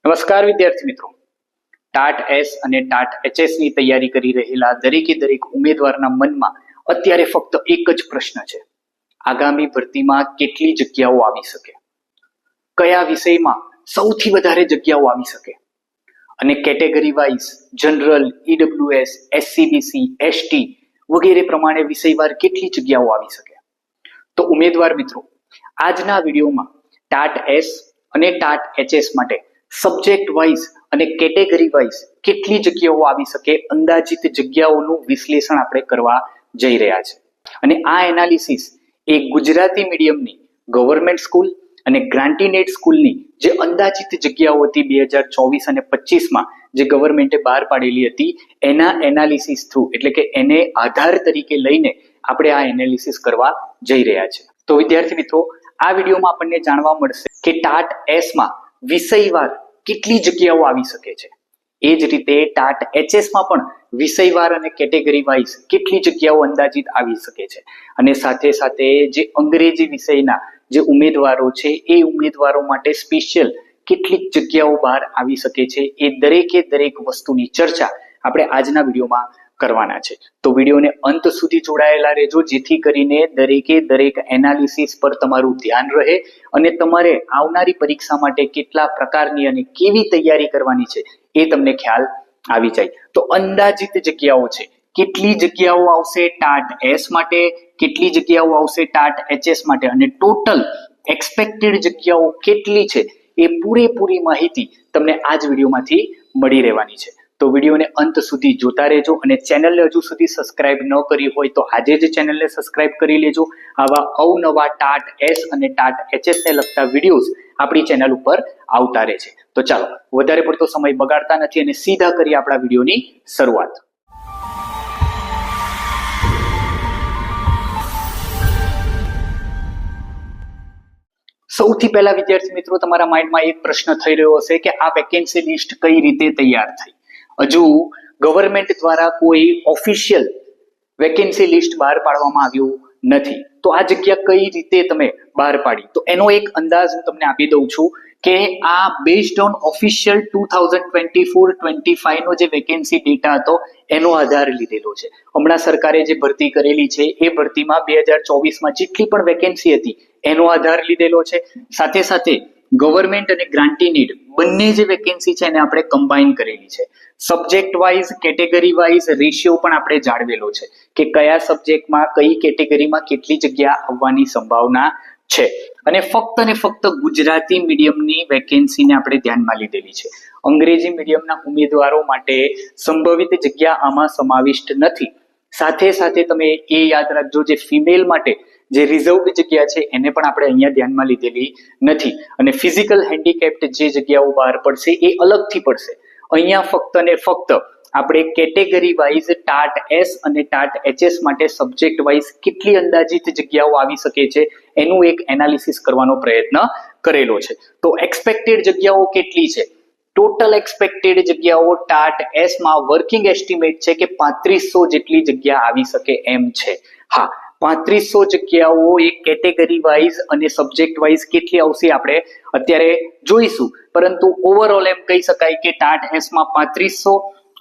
નમસ્કાર વિદ્યાર્થી મિત્રો, ટાટ એસ અને ટાટ એચએસ ની તૈયારી કરી રહેલા દરેકે દરેક ઉમેદવારના મનમાં અત્યારે ફક્ત એક જ પ્રશ્ન છે: આગામી ભરતીમાં કેટલી જગ્યાઓ આવી શકે, કયા વિષયમાં સૌથી વધારે જગ્યાઓ આવી શકે, અને category wise general, EWS, SCBC, ST વગેરે પ્રમાણે વિષયવાર કેટલી જગ્યાઓ આવી શકે. તો ઉમેદવાર મિત્રો, આજના વિડીયોમાં ટાટ એસ અને ટાટ એચએસ માટે સબ્જેક્ટ વાઇઝ અને કેટેગરી વાઇઝ કેટલી જગ્યાઓ આવી શકે અંદાજિત જગ્યાઓનું વિશ્લેષણ આપણે કરવા જઈ રહ્યા છે. અને આ એનાલિસિસ એ ગુજરાતી મીડિયમની ગવર્મેન્ટ સ્કૂલ અને ગ્રાન્ટીનેટ સ્કૂલની જે અંદાજિત જગ્યાઓ હતી 2024 અને 25માં જે ગવર્મેન્ટે બહાર પાડેલી હતી એના એનાલિસિસ થ્રુ, એટલે કે એને આધાર તરીકે લઈને આપણે આ એનાલિસિસ કરવા જઈ રહ્યા છે. તો વિદ્યાર્થી મિત્રો, આ વિડીયોમાં આપણને જાણવા મળશે કે ટાટ એસ માં વિષયવાર કેટલી જગ્યાઓ આવી શકે છે. એ જ રીતે ટાટ એચએસ માં પણ વિષયવાર અને કેટેગરી વાઇઝ કેટલી જગ્યાઓ અંદાજિત આવી શકે છે. અને સાથે સાથે જે અંગ્રેજી વિષયના જે ઉમેદવારો છે એ ઉમેદવારો માટે સ્પેશિયલ કેટલીક જગ્યાઓ બહાર આવી શકે છે. એ દરેકે દરેક વસ્તુની ચર્ચા આપણે આજના વિડીયોમાં કરવાના છે. તો વિડીયોને અંત સુધી જોડાયેલા રહેજો, જેથી કરીને દરેકે દરેક એનાલિસિસ પર તમારું ધ્યાન રહે અને તમારે આવનારી પરીક્ષા માટે કેટલા પ્રકારની અને કેવી તૈયારી કરવાની છે એ તમને ખ્યાલ આવી જાય. તો અંદાજિત જગ્યાઓ છે, કેટલી જગ્યાઓ આવશે ટાટ એસ માટે, કેટલી જગ્યાઓ આવશે ટાટ એચએસ માટે, અને ટોટલ એક્સપેક્ટેડ જગ્યાઓ કેટલી છે એ પૂરેપૂરી માહિતી તમને આ જ વિડીયોમાંથી મળી રહેવાની છે. તો વિડીયોને અંત સુધી જોતા રહેજો અને ચેનલને હજુ સુધી સબસ્ક્રાઇબ ન કરી હોય તો આજે જ ચેનલને સબસ્ક્રાઇબ કરી લેજો. આવા અવનવા ટાટ એસ અને ટાટ એચએસ ને લગતા વિડીયોઝ આપણી ચેનલ ઉપર આવતા રહે છે. તો ચાલો વધારે પડતો સમય બગાડતા નથી અને સીધા કરીએ આપણા વિડીયોની શરૂઆત. સૌથી પહેલા વિદ્યાર્થી મિત્રો, તમારા માઇન્ડમાં એક પ્રશ્ન થઈ રહ્યો હશે કે આ વેકેન્સી લિસ્ટ કઈ રીતે તૈયાર થઈ. હજુ ગવર્મેન્ટ દ્વારા કોઈ ઓફિશિયલ વેકેન્સી લિસ્ટ બહાર પાડવામાં આવ્યું નથી. તો આ જગ્યા કઈ રીતે તમે બહાર પાડી, તો એનો એક અંદાજ હું તમને આપી દઉં છું કે આ બેઝડ ઓન ઓફિશિયલ 2024-25 નો જે વેકેન્સી ડેટા હતો એનો આધાર લીધેલો છે. હમણાં સરકારે જે ભરતી કરેલી છે એ ભરતીમાં 2024માં જેટલી પણ વેકેન્સી હતી એનો આધાર લીધેલો છે. સાથે સાથે ગવર્મેન્ટ અને ગ્રાન્ટીનેટ બંને જે વેકેન્સી છે એને આપણે કમ્બાઈન કરેલી છે. Subject wise, category wise ratio પણ આપણે જાળવેલો છે કે કયા સબ્જેક્ટમાં કઈ કેટેગરીમાં કેટલી જગ્યા આવવાની સંભાવના છે. અને ફક્ત ગુજરાતી મીડિયમની વેકેન્સીને આપણે ધ્યાનમાં લીધેલી છે. અંગ્રેજી મીડિયમના ઉમેદવારો માટે સંભવિત જગ્યા આમાં સમાવિષ્ટ નથી. સાથે સાથે તમે એ યાદ રાખજો, જે ફિમેલ માટે જે રિઝર્વડ જગ્યા છે એને પણ આપણે અહીંયા ધ્યાનમાં લીધેલી નથી. અને ફિઝિકલ હેન્ડીકેપ્ડ જે જગ્યાઓ બહાર પડશે એ અલગથી પડશે. અહીંયા ફક્ત ને ફક્ત આપણે કેટેગરી વાઇઝ ટાટ એસ અને ટાટ એચએસ માટે સબ્જેક્ટ વાઇઝ કેટલી અંદાજિત જગ્યાઓ આવી શકે છે એનું એક એનાલિસિસ કરવાનો પ્રયત્ન કરેલો છે. તો એક્સપેક્ટેડ જગ્યાઓ કેટલી છે? ટોટલ એક્સપેક્ટેડ જગ્યાઓ ટાટ એસ માં વર્કિંગ એસ્ટિમેટ છે કે 3500 જેટલી જગ્યા આવી શકે એમ છે. હા, 3500 જગ્યાઓ એક કેટેગરી વાઇઝ અને સબ્જેક્ટ વાઇઝ કેટલી આવશે આપણે અત્યારે જોઈશું. પરંતુ ઓવરઓલ એમ કહી શકાય કે ટાટ એસ માં 3500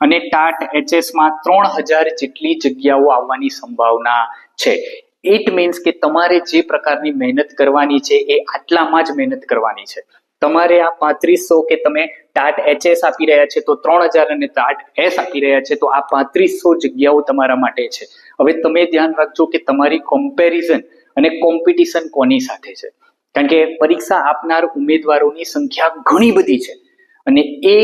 અને ટાટ એચએસ માં 3000 જેટલી જગ્યાઓ આવવાની સંભાવના છે. ઇટ મીન્સ કે તમારે જે પ્રકારની મહેનત કરવાની છે એ આટલામાં જ મહેનત કરવાની છે. તમારે આ 3500 કે તમે ટાટ એચએસ આપી રહ્યા છે તો 3000 અને ટાટ એસ આપી રહ્યા છે તો આ 3500 જગ્યાઓ તમારા માટે છે. હવે તમે ધ્યાન રાખજો કે તમારી કમ્પેરિઝન અને કોમ્પિટિશન કોની સાથે છે. કારણ કે પરીક્ષા આપનાર ઉમેદવારોની સંખ્યા ઘણી બધી છે અને એ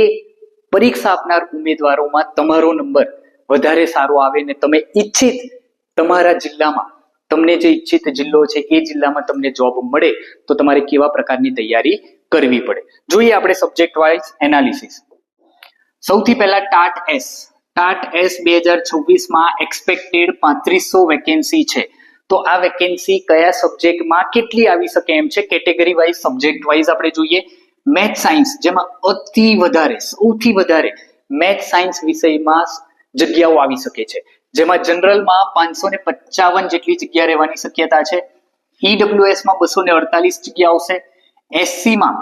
પરીક્ષા આપનાર ઉમેદવારોમાં તમારો નંબર વધારે સારો આવે ને તમે ઈચ્છિત તમારા જિલ્લામાં, તમને જે ઈચ્છિત જિલ્લો છે એ જિલ્લામાં તમને જોબ મળે તો તમારે કેવા પ્રકારની તૈયારી કરવી પડે. જોઈએ આપણે સબ્જેક્ટ વાઇઝ એનાલિસિસ. સૌથી પહેલા ટાટ એસ 2026 માં એક્સપેક્ટેડ 3500 વેકેન્સી છે. તો આ વેકેન્સી કયા સબ્જેક્ટમાં કેટલી આવી શકે એમ છે? કેટેગરી વાઇઝ, સબ્જેક્ટ વાઇઝ આપણે જોઈએ. મેથ સાયન્સ, જેમાં સૌથી વધારે મેથ સાયન્સ વિષયમાં જગ્યાઓ આવી શકે છે, જેમાં જનરલમાં 555 જેટલી જગ્યા રહેવાની શક્યતા છે. ઈડબ્લ્યુએસ માં 248 જગ્યા આવશે. એસસી માં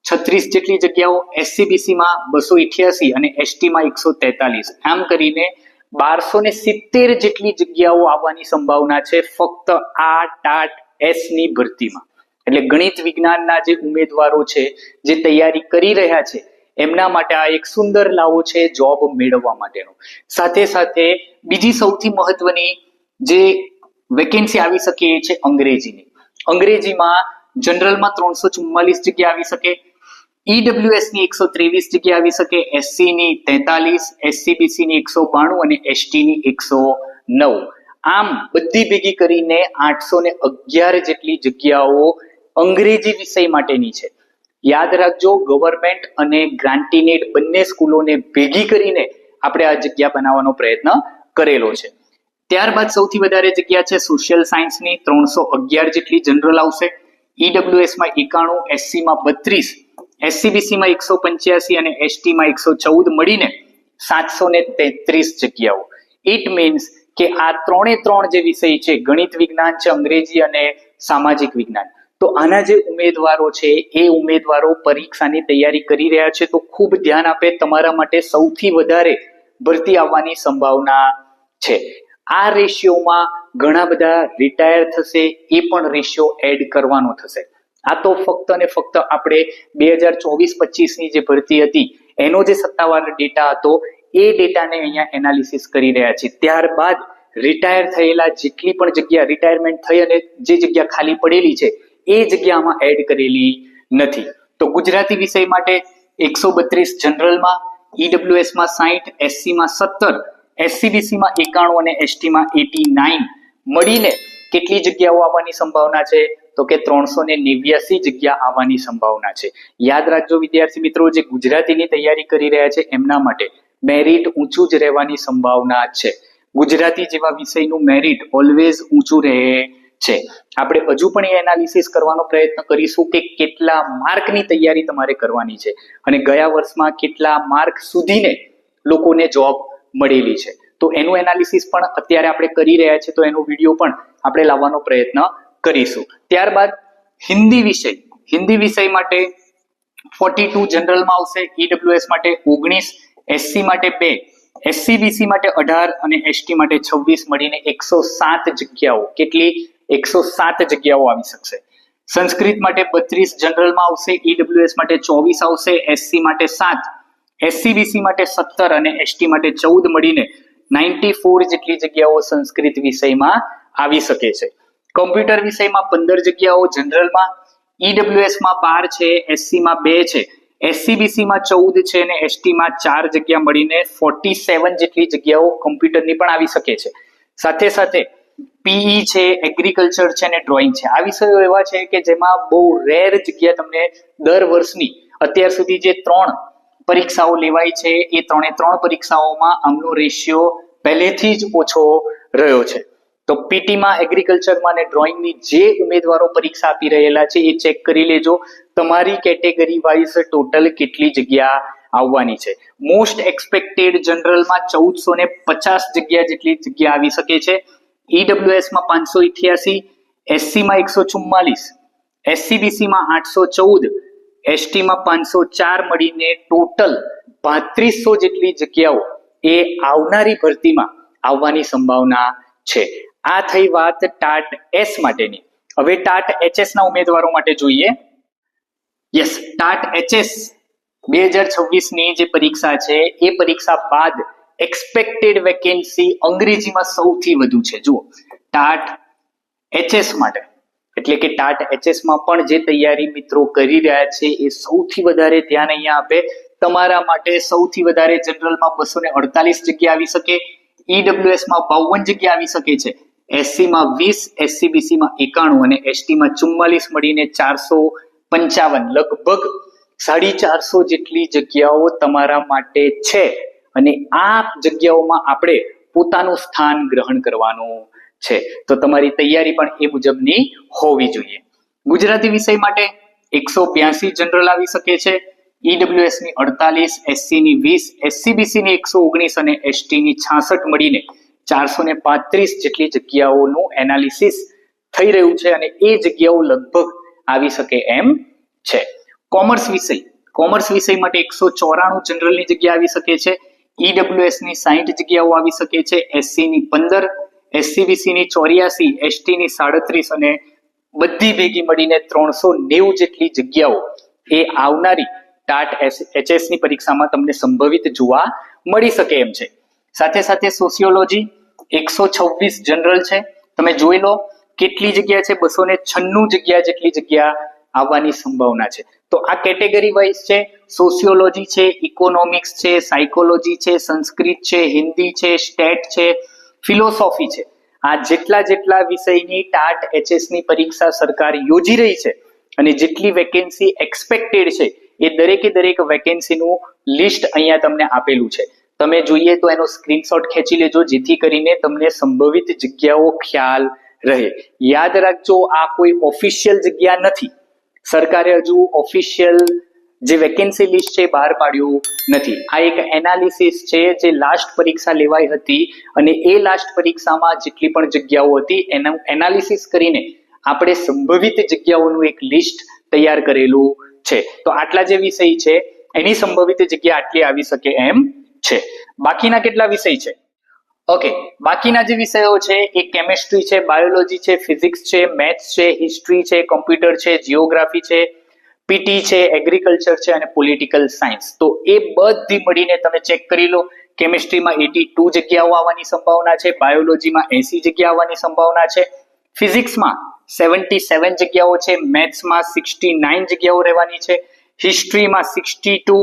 36 જેટલી જગ્યાઓ, SCBC માં 288 અને ST માં 143, આમ કરીને 1270 જેટલી જગ્યાઓ આવવાની સંભાવના છે ફક્ત આ ટાટ એસ ની ભરતીમાં. એટલે ગણિત વિજ્ઞાનના જે ઉમેદવારો છે જે તૈયારી કરી રહ્યા છે એમના માટે આ એક સુંદર લાવો છે જોબ મેળવવા માટેનો. સાથે સાથે બીજી સૌથી મહત્વની જે વેકેન્સી આવી શકે એ છે અંગ્રેજીની. અંગ્રેજીમાં જનરલમાં 344 જગ્યા આવી શકે, EWS ની 123 જગ્યા આવી શકે, SC ની 43, SCBC ની 192 અને ST ની 109. આમ બધી ભેગી કરીને 811 જેટલી જગ્યાઓ અંગ્રેજી વિષય માટેની છે. યાદ રાખજો, ગવર્મેન્ટ અને ગ્રાન્ટીનેટ બંને સ્કૂલોને ભેગી કરીને આપણે આ જગ્યા બનાવવાનો પ્રયત્ન કરેલો છે. ત્યારબાદ સૌથી વધારે જગ્યા છે સોશિયલ સાયન્સની, 311 જેટલી જનરલ આવશે, EWS માં 91, SC માં 32, SCBC માં 185 અને ST માં 114 મળીને 733 જગ્યાઓ. ઇટ મીન્સ કે આ ત્રણ જે વિષય છે, ગણિત વિજ્ઞાન છે, અંગ્રેજી અને સામાજિક વિજ્ઞાન, તો આના જે ઉમેદવારો છે એ ઉમેદવારો પરીક્ષાની તૈયારી કરી રહ્યા છે તો ખૂબ ધ્યાન આપે. તમારા માટે સૌથી વધારે ભરતી આવવાની સંભાવના છે. આ રેશિયોમાં ઘણા બધા રિટાયર થશે, એ પણ રેશિયો એડ કરવાનો થશે. આ તો ફક્ત અને ફક્ત આપણે 2024-25 ની જે ભરતી હતી એનો જે સત્તાવાર ડેટા હતો એ ડેટાને અહીંયા એનાલિસિસ કરી રહ્યા છે. ત્યારબાદ રિટાયર થયેલા જેટલી પણ જગ્યા રિટાયરમેન્ટ થઈ અને જે જગ્યા ખાલી પડેલી છે એ જગ્યામાં એડ કરેલી નથી. તો ગુજરાતી વિષય માટે 132 જનરલમાં, EWS માં 60, SC માં 17, SCBC માં 91 અને ST માં 89 મળીને કેટલી જગ્યાઓ આવવાની સંભાવના છે તો કે 389 જગ્યા આવવાની સંભાવના છે. યાદ રાખજો વિદ્યાર્થી મિત્રો, જે ગુજરાતીની તૈયારી કરી રહ્યા છે એમના માટે મેરિટ ઊંચું જ રહેવાની સંભાવના છે. ગુજરાતી જેવા વિષયનું મેરિટ ઓલવેઝ ઊંચું રહે છે. આપણે હજુ પણ એ એનાલિસિસ કરવાનો પ્રયત્ન કરીશું કે કેટલા માર્કની તૈયારી તમારે કરવાની છે અને ગયા વર્ષમાં કેટલા માર્ક સુધીને લોકોને જોબ મળેલી છે. તો એનું એનાલિસિસ પણ અત્યારે આપણે કરી રહ્યા છીએ, તો એનો વિડીયો પણ આપણે લાવવાનો પ્રયત્ન કરીશું. ત્યારબાદ હિન્દી વિષય માટે 42 જનરલમાં આવશે, EWS માટે 19, SC માટે 2, SCBC માટે 18 અને ST માટે 26 મળીને 107 જગ્યાઓ. કેટલી? 107 જગ્યાઓ આવી શકશે. સંસ્કૃત માટે 32 જનરલમાં આવશે, EWS માટે 24 આવશે, SC માટે 7, SCBC માટે 17 અને ST માટે 14 મળીને 94 જેટલી જગ્યાઓ સંસ્કૃત વિષયમાં આવી શકે છે. કમ્પ્યુટર વિષયમાં 15 જગ્યાઓ જનરલમાં, EWS માં 12 છે, SC માં 2 છે, SCBC માં 14 છે અને ST માં 4 જગ્યા મળીને 47 જેટલી જગ્યાઓ કમ્પ્યુટરની પણ આવી શકે છે. સાથે સાથે PE છે, એગ્રીકલ્ચર છે અને ડ્રોઈંગ છે. આ વિષયો એવા છે કે જેમાં બહુ રેર જગ્યા તમને દર વર્ષની અત્યાર સુધી જે 3 પરીક્ષાઓ લેવાય છે એ 3 પરીક્ષાઓમાં આમનો રેશિયો પહેલેથી જ ઓછો રહ્યો છે. તો PT માં, એગ્રીકલ્ચરમાં અને ડ્રોઈંગની જે ઉમેદવારો પરીક્ષા આપી રહેલા છે એ ચેક કરી લેજો તમારી કેટેગરી વાઇઝ ટોટલ કેટલી જગ્યા આવવાની છે. મોસ્ટ એક્સપેક્ટેડ જનરલમાં 1450 જગ્યા જેટલી જગ્યા આવી શકે છે, EWS માં 588, SC માં 144, SCBC માં 814, ST માં 504 મળીને ટોટલ 3200 જેટલી જગ્યાઓ એ આવનારી ભરતીમાં આવવાની સંભાવના છે. આ થઈ વાત ટાટ એસ માટેની. હવે ટાટ HS ના ઉમેદવારો માટે જોઈએ. યસ, ટાટ HS 2026 ની જે પરીક્ષા છે એ પરીક્ષા બાદ એક્સપેક્ટેડ વેકેન્સી અંગ્રેજીમાં સૌથી વધુ છે. જુઓ, ટાટ HS માટે એટલે કે ટાટ HS માં પણ જે તૈયારી મિત્રો કરી રહ્યા છે એ સૌથી વધારે ધ્યાન અહીંયા આપે. તમારા માટે સૌથી વધારે જનરલમાં 248 જગ્યા આવી શકે, EWS માં 52 જગ્યા આવી શકે છે, SC માં 20, SCBC માં 91 અને ST માં 44 મળીને 455, લગભગ 450 જેટલી જગ્યાઓ તમારા માટે છે અને આ જગ્યાઓમાં આપણે પોતાનું સ્થાન ગ્રહણ કરવાનું છે. તો તમારી તૈયારી પણ એ મુજબની હોવી જોઈએ. ગુજરાતી વિષય માટે 182 જનરલ આવી શકે છે, EWS ની 48, SC ની 20, SCBC ની 119 અને ST ની 66 મળીને 435 જેટલી જગ્યાઓનું એનાલિસિસ થઈ રહ્યું છે અને એ જગ્યાઓ લગભગ આવી શકે એમ છે. કોમર્સ વિષય માટે 194 જનરલની જગ્યા આવી શકે છે, ઈડબ્લ્યુએસ ની 60 જગ્યાઓ આવી શકે છે, એસસી ની 15, એસસીબીસી ની 84, એસટી ની 37 અને બધી ભેગી મળીને 390 જેટલી જગ્યાઓ એ આવનારી ટાટ એચએસ ની પરીક્ષામાં તમને સંભવિત જોવા મળી શકે એમ છે. સાથે સાથે સોશિયોલોજી 126 જનરલ છે. તમે જોઈ લો કેટલી જગ્યા છે, 296 જગ્યા જેટલી જગ્યા આવવાની સંભાવના છે. તો આ કેટેગરી વાઇઝ છે. સોશિયોલોજી છે, ઇકોનોમિક્સ છે, સાયકોલોજી છે, સંસ્કૃત છે, હિન્દી છે, સ્ટેટ છે, ફિલોસોફી છે. આ જેટલા વિષયની ટાટ એચએસ ની પરીક્ષા સરકાર યોજી રહી છે અને જેટલી વેકેન્સી એક્સપેક્ટેડ છે એ દરેક વેકેન્સીનું લિસ્ટ અહીંયા તમને આપેલું છે. તમે જોઈએ તો એનો સ્ક્રીનશોટ ખેંચી લેજો જેથી કરીને તમને સંભવિત જગ્યાઓ ખ્યાલ રહે. યાદ રાખજો, આ કોઈ ઓફિશિયલ જગ્યા નથી. સરકારે હજુ ઓફિશિયલ જે વેકેન્સી લિસ્ટ છે બહાર પાડ્યું નથી. આ એક એનાલિસિસ છે જે લાસ્ટ પરીક્ષા લેવાઈ હતી અને એ લાસ્ટ પરીક્ષામાં જેટલી પણ જગ્યાઓ હતી એનું એનાલિસિસ કરીને આપણે સંભવિત જગ્યાઓનું એક લિસ્ટ તૈયાર કરેલું છે. તો આટલા જે વિષય છે એની સંભવિત જગ્યા આટલી આવી શકે એમ છે. બાકીના કેટલા વિષય છે? ઓકે, બાકીના જે વિષયો છે એ કેમિસ્ટ્રી છે, બાયોલોજી છે, ફિઝિક્સ છે, મેથ્સ છે, હિસ્ટ્રી છે, કોમ્પ્યુટર છે, જીઓગ્રાફી છે, પીટી છે, એગ્રીકલ્ચર છે અને પોલિટિકલ સાયન્સ. તો એ બધી મળીને તમે ચેક કરી લો. કેમિસ્ટ્રીમાં 82 જગ્યાઓ આવવાની સંભાવના છે, બાયોલોજીમાં 80 જગ્યા આવવાની સંભાવના છે, ફિઝિક્સમાં 77 જગ્યાઓ છે, મેથ્સમાં 69 જગ્યાઓ રહેવાની છે, હિસ્ટ્રીમાં 62,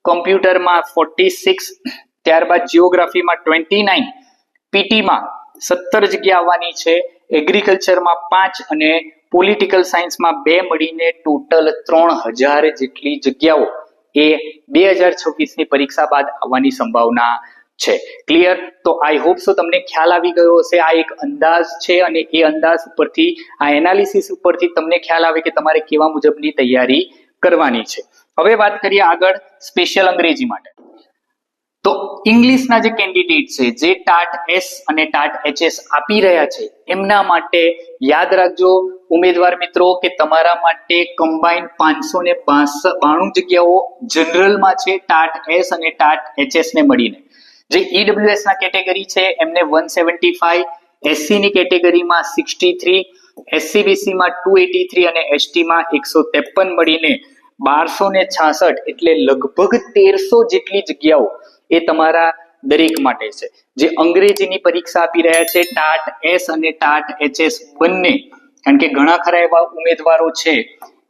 કોમ્પ્યુટરમાં 46, ત્યારબાદ જીઓગ્રાફીમાં 29, પીટીમાં 17 જગ્યા આવવાની છે, એગ્રીકલ્ચરમાં 5 અને પોલિટિકલ સાયન્સમાં 2 મળીને ટોટલ 3000 જેટલી જગ્યાઓ એ 2026 ની પરીક્ષા બાદ આવવાની સંભાવના છે. ક્લિયર? તો આઈ હોપ સો તમને ખ્યાલ આવી ગયો હશે. આ એક અંદાજ છે અને એ અંદાજ ઉપરથી, આ એનાલિસિસ ઉપરથી તમને ખ્યાલ આવે કે તમારે કેવા મુજબની તૈયારી કરવાની છે. હવે વાત કરીએ આગળ સ્પેશિયલ અંગ્રેજી માટે. તો ઇંગ્લિશના જે કેન્ડિડેટ છે જે ટાટ એસ અને ટાટ એચએસ આપી રહ્યા છે એમના માટે યાદ રાખજો ઉમેદવાર મિત્રો કે તમારા માટે કમ્બાઈન 592 જગ્યાઓ જનરલમાં છે ટાટ એસ અને ટાટ એચએસ ને મળીને. જે ઈડબ્લ્યુએસ ના કેટેગરી છે એમને 175, એસસી ની કેટેગરીમાં 63, એસસીબીસી માં 283 અને એસટી માં 153 મળીને 1266 એટલે લગભગ 1300 જેટલી જગ્યાઓ એ તમારા દરેક માટે છે. જે અંગ્રેજીની પરીક્ષા આપી રહ્યા છે ટાટ એસ અને ટાટ એચએસ બંને, કારણ કે ઘણા ખરા એવા ઉમેદવારો છે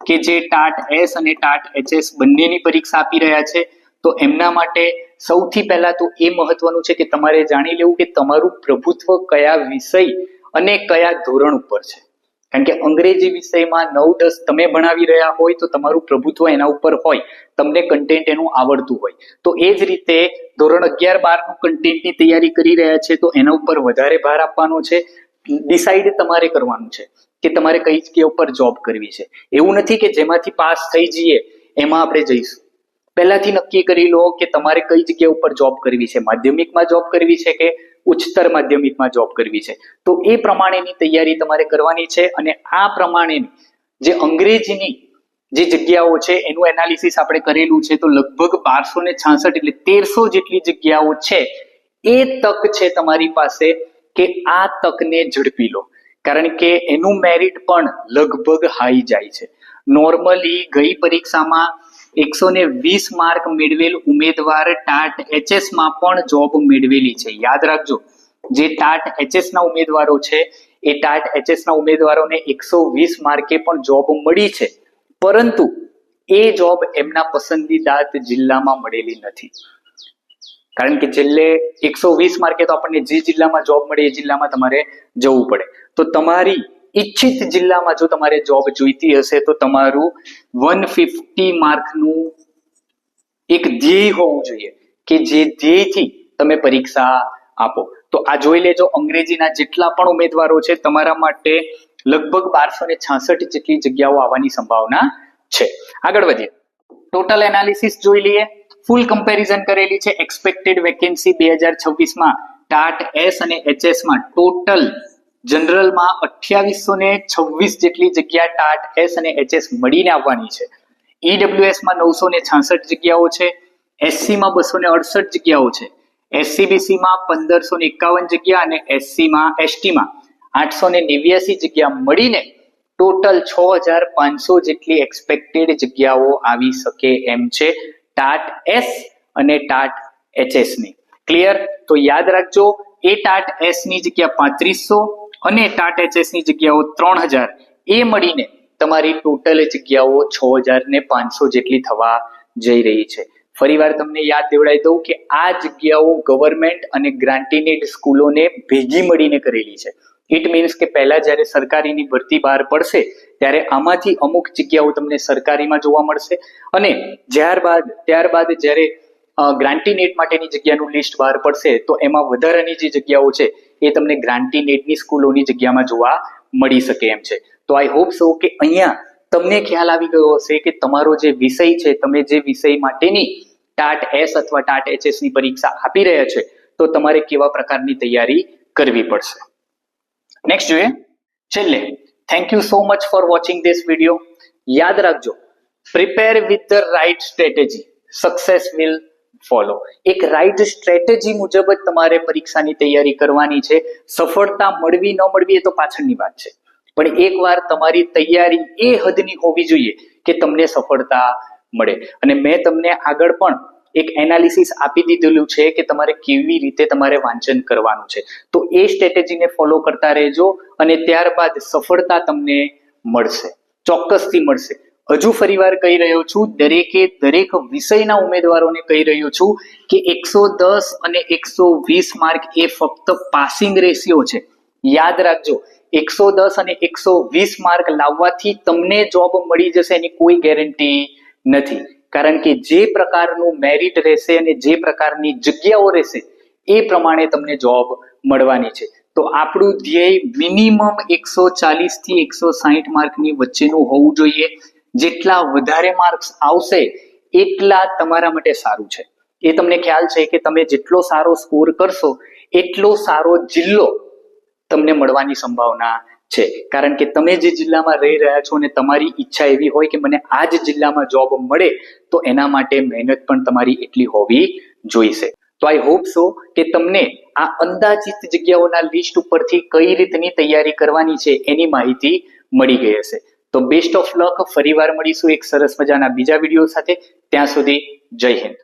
કે જે ટાટ એસ અને ટાટ એચએસ બંનેની પરીક્ષા આપી રહ્યા છે. તો એમના માટે સૌથી પહેલા તો એ મહત્વનું છે કે તમારે જાણી લેવું કે તમારું પ્રભુત્વ કયા વિષય અને કયા ધોરણ ઉપર છે. કારણ કે અંગ્રેજી વિષયમાં 9-10 તમે ભણાવી રહ્યા હોય તો તમારું પ્રભુત્વ એના ઉપર હોય, તમને કન્ટેન્ટ એનું આવડતું હોય. તો એ જ રીતે ધોરણ 11-12 નું કન્ટેન્ટની તૈયારી કરી રહ્યા છે તો એના ઉપર વધારે ભાર આપવાનો છે. ડિસાઈડ તમારે કરવાનું છે કે તમારે કઈ જગ્યા ઉપર જોબ કરવી છે. એવું નથી કે જેમાંથી પાસ થઈ જઈએ એમાં આપણે જઈશું. પહેલાથી નક્કી કરી લો કે તમારે કઈ જગ્યા ઉપર જોબ કરવી છે, માધ્યમિકમાં જોબ કરવી છે કે ઉચ્ચતર માધ્યમિકમાં જોબ કરવી છે. તો એ પ્રમાણેની તૈયારી તમારે કરવાની છે અને આ પ્રમાણેની જે અંગ્રેજીની જે જગ્યાઓ છે એનું એનાલિસિસ આપણે કરેલું છે. તો લગભગ 1266 એટલે 1300 જેટલી જગ્યાઓ છે. એ તક છે તમારી પાસે કે આ તકને ઝડપી લો, કારણ કે એનું મેરિટ પણ લગભગ હાઈ જાય છે. નોર્મલી ગઈ પરીક્ષામાં 120 માર્ક મેળવેલ ઉમેદવાર ટાટ એચએસ માં પણ જોબ મેળવેલી છે. યાદ રાખજો, જે ટાટ એચએસ ના ઉમેદવારો છે એ ટાટ એચએસ ના ઉમેદવારોને 120 માર્કે પણ જોબ મળી છે, પરંતુ એ જોબ એમના પસંદીદા જિલ્લામાં મળેલી નથી. કારણ કે છેલ્લે 120 માર્કે તો આપણને જે જિલ્લામાં જોબ મળે એ જિલ્લામાં તમારે જવું પડે. તો તમારી ઈચ્છિત જિલ્લામાં જો તમારે જોબ જોઈતી હશે તો તમારું 150 માર્કનું એક ધ્યેય હોવું જોઈએ કે જે ધ્યેયથી તમે પરીક્ષા આપો. તો આ જોઈ લેજો, અંગ્રેજીના જેટલા પણ ઉમેદવારો છે તમારા માટે લગભગ 1266 જેટલી જગ્યાઓ આવવાની સંભાવના છે. આગળ વધીએ, ટોટલ એનાલિસિસ જોઈ લઈએ. ફૂલ કમ્પેરિઝન કરેલી છે. એક્સપેક્ટેડ વેકેન્સી 2026 માં ટાટ એસ અને એચએસ માં ટોટલ જનરલમાં 2826 જેટલી જગ્યા ટાટ એસ અને એચએસ મળીને આવવાની છે. ઈડબ્લ્યુએસ માં 966 જગ્યાઓ છે, એસસી માં 268 જગ્યાઓ છે, એસસીબીસી માં 1551 જગ્યા અને એસટી માં 889 જગ્યા મળીને ટોટલ 6500 જેટલી એક્સપેક્ટેડ જગ્યાઓ આવી શકે એમ છે ટાટ એસ અને ટાટ એચએસ ની. ક્લિયર? તો યાદ રાખજો, એ ટાટ એસ ની જગ્યા 3500 અને ટાટ એચએસ ની જગ્યાઓ 3000, એ મળીને તમારી ટોટલ જગ્યાઓ 6500 જેટલી થવા જઈ રહી છે. ફરીવાર તમને યાદ દેવડાવી દઉં કે આ જગ્યાઓ ગવર્મેન્ટ અને ગ્રાન્ટીનેડ સ્કૂલોને ભેગી મળીને કરેલી છે. ઇટ મીન્સ કે પહેલા જ્યારે સરકારીની ભરતી બહાર પડશે ત્યારે આમાંથી અમુક જગ્યાઓ તમને સરકારીમાં જોવા મળશે અને ત્યારબાદ જ્યારે ગ્રાન્ટીનેટ માટેની જગ્યાનું લિસ્ટ બહાર પડશે તો એમાં વધારાની જે જગ્યાઓ છે એ તમને ગ્રાન્ટીનેટની સ્કૂલોની જગ્યામાં જોવા મળી શકે એમ છે. તો આઈ હોપ સો કે અહીંયા તમને ખ્યાલ આવી ગયો હશે કે તમારો જે વિષય છે, તમે જે વિષય માટેની ટાટ એસ અથવા ટાટ એચએસ ની પરીક્ષા આપી રહ્યા છે તો તમારે કેવા પ્રકારની તૈયારી કરવી પડશે. નેક્સ્ટ જોઈએ, છેલ્લે thank you so much for watching this video. યાદ રાખજો, prepare with the right strategy, success will follow. એક રાઇટ સ્ટ્રેટેજી મુજબ જ તમારે પરીક્ષાની તૈયારી કરવાની છે. સફળતા મળવી ન મળવી એ તો પાછળની વાત છે, પણ એકવાર તમારી તૈયારી એ હદની હોવી જોઈએ કે તમને સફળતા મળે. અને મેં તમને આગળ પણ એક એનાલિસિસ આપી દીધેલું છે કે તમારે કેવી રીતે તમારે વાંચન કરવાનું છે. તો એ સ્ટ્રેટેજીને ફોલો કરતા રહેજો અને ત્યારબાદ સફળતા તમને મળશે, ચોક્કસથી મળશે. હજુ ફરીવાર કહી રહ્યો છું, દરેક વિષયના ઉમેદવારોને કહી રહ્યો છું કે 110 અને 120 માર્ક એ ફક્ત પાસિંગ રેશિયો છે. યાદ રાખજો, 110 અને 120 માર્ક લાવવાથી તમને જોબ મળી જશે એની કોઈ ગેરંટી નથી. કારણ કે જે પ્રકારનું મેરિટ રહેશે અને જે પ્રકારની જગ્યાઓ રહેશે એ પ્રમાણે તમને જોબ મળવાની છે. તો આપણું ધ્યેય મિનિમમ 140 થી 160 માર્કની વચ્ચેનું હોવું જોઈએ. જેટલા વધારે માર્ક્સ આવશે એટલા તમારા માટે સારું છે. એ તમને ખ્યાલ છે કે તમે જેટલો સારો સ્કોર કરશો એટલો સારો જિલ્લો તમને મળવાની સંભાવના છે. કારણ કે તમે જે જિલ્લામાં રહી રહ્યા છો અને તમારી ઈચ્છા એવી હોય કે મને આ જ જિલ્લામાં જોબ મળે તો એના માટે મહેનત પણ તમારી એટલી હોવી જોઈશે. તો આઈ હોપ સો કે તમને આ અંદાજિત જગ્યાઓના લિસ્ટ ઉપરથી કઈ રીતની તૈયારી કરવાની છે એની માહિતી મળી ગઈ હશે. તો બેસ્ટ ઓફ લક. ફરીવાર મળીશું એક સરસ મજાના બીજા વિડીયો સાથે. ત્યાં સુધી જય હિન્દ.